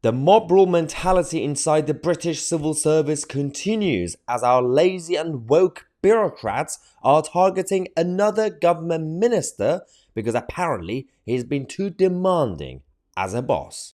The mob rule mentality inside the British civil service continues as our lazy and woke bureaucrats are targeting another government minister because apparently he's been too demanding as a boss.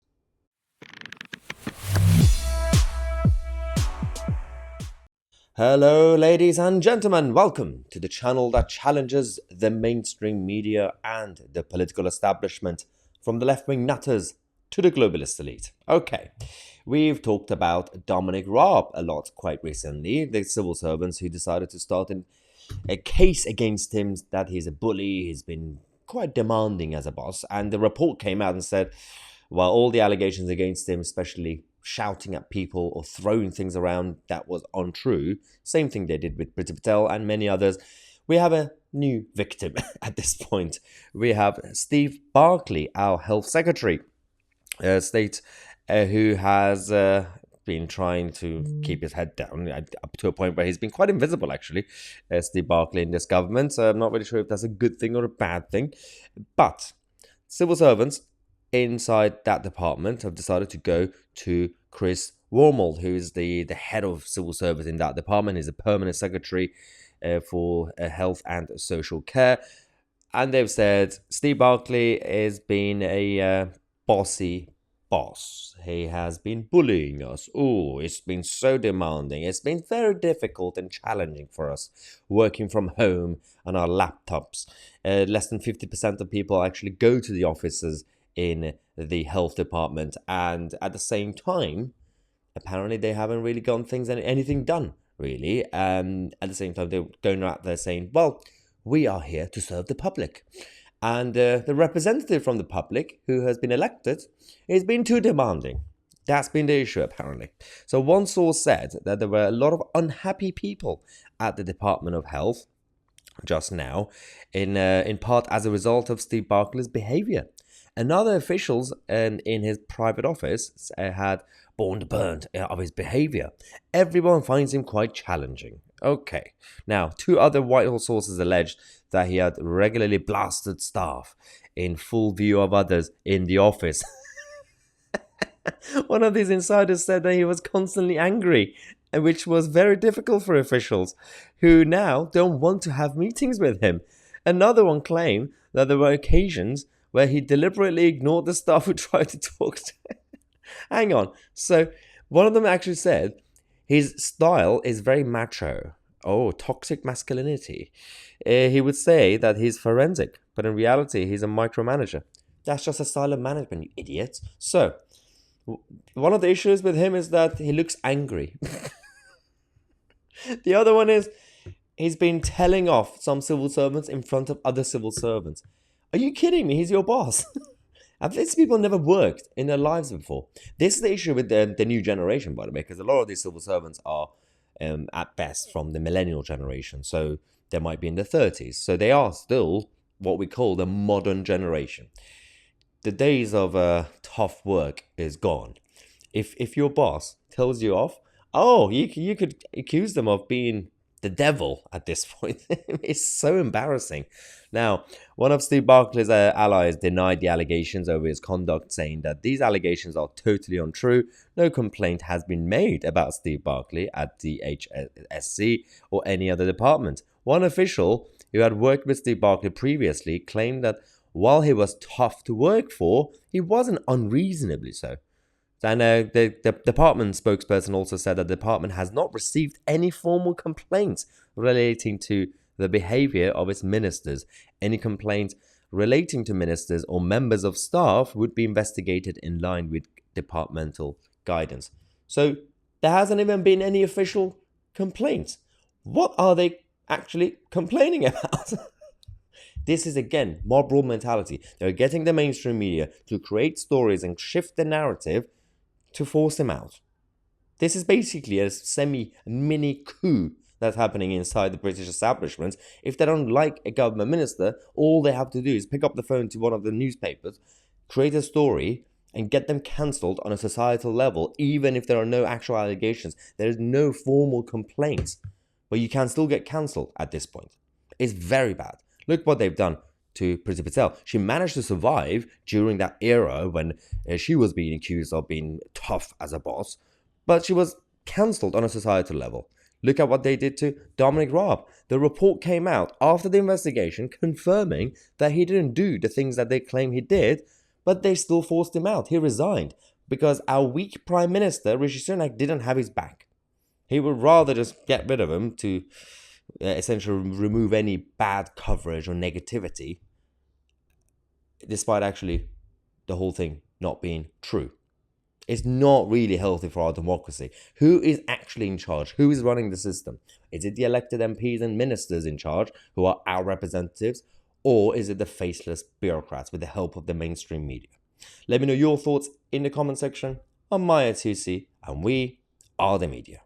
Hello, ladies and gentlemen. Welcome to the channel that challenges the mainstream media and the political establishment, from the left-wing nutters to the globalist elite. Okay, we've talked about Dominic Raab a lot quite recently, the civil servants who decided to start a case against him that he's a bully, he's been quite demanding as a boss, and the report came out and said, well, all the allegations against him, especially shouting at people or throwing things around, that was untrue. Same thing they did with Priti Patel and many others. We have a new victim at this point. We have Steve Barclay, our health secretary, who has been trying to keep his head down up to a point where he's been quite invisible, actually, Steve Barclay in this government. So I'm not really sure if that's a good thing or a bad thing. But civil servants inside that department have decided to go to Chris Wormald, who is the head of civil service in that department. He's a permanent secretary for health and social care. And they've said Steve Barclay has been a bossy boss. He has been bullying us. Oh, it's been so demanding. It's been very difficult and challenging for us working from home on our laptops. Less than 50% of people actually go to the offices in the health department, and at the same time, apparently they haven't really gotten anything done, really. At the same time, they're going out there saying, well, we are here to serve the public. And the representative from the public who has been elected has been too demanding. That's been the issue, apparently. So one source said that there were a lot of unhappy people at the Department of Health just now, in part as a result of Steve Barclay's behavior. And other officials in his private office had borne the brunt of his behavior. Everyone finds him quite challenging. Okay. Now, two other Whitehall sources alleged that he had regularly blasted staff in full view of others in the office. One of these insiders said that he was constantly angry, which was very difficult for officials who now don't want to have meetings with him. Another one claimed that there were occasions where he deliberately ignored the staff who tried to talk to him. Hang on. So one of them actually said his style is very macho. Oh, toxic masculinity. He would say that he's forensic, but in reality, he's a micromanager. That's just a style of management, you idiots. So one of the issues with him is that he looks angry. The other one is he's been telling off some civil servants in front of other civil servants. Are you kidding me? He's your boss. And these people never worked in their lives before. This is the issue with the new generation, by the way, because a lot of these civil servants are, at best, from the millennial generation. So they might be in their 30s. So they are still what we call the modern generation. The days of tough work is gone. If your boss tells you off, you could accuse them of being the devil at this point. It's so embarrassing. Now, one of Steve Barclay's allies denied the allegations over his conduct, saying that these allegations are totally untrue. No complaint has been made about Steve Barclay at the HSC or any other department. One official who had worked with Steve Barclay previously claimed that while he was tough to work for, he wasn't unreasonably so. And the department spokesperson also said that the department has not received any formal complaints relating to the behavior of its ministers. Any complaints relating to ministers or members of staff would be investigated in line with departmental guidance. So there hasn't even been any official complaints. What are they actually complaining about? This is, again, mob rule mentality. They're getting the mainstream media to create stories and shift the narrative to force him out. This is basically a semi-mini coup that's happening inside the British establishment. If they don't like a government minister, all they have to do is pick up the phone to one of the newspapers, create a story, and get them cancelled on a societal level, even if there are no actual allegations. There is no formal complaints, but you can still get cancelled at this point. It's very bad. Look what they've done to Priti Patel. She managed to survive during that era when she was being accused of being tough as a boss, but she was cancelled on a societal level. Look at what they did to Dominic Raab. The report came out after the investigation confirming that he didn't do the things that they claim he did, but they still forced him out. He resigned because our weak Prime Minister, Rishi Sunak, didn't have his back. He would rather just get rid of him to essentially remove any bad coverage or negativity, despite actually the whole thing not being true. It's not really healthy for our democracy. Who is actually in charge? Who is running the system? Is it the elected MPs and ministers in charge who are our representatives? Or is it the faceless bureaucrats with the help of the mainstream media? Let me know your thoughts in the comment section. I'm Mahyar Tousi, and we are the media.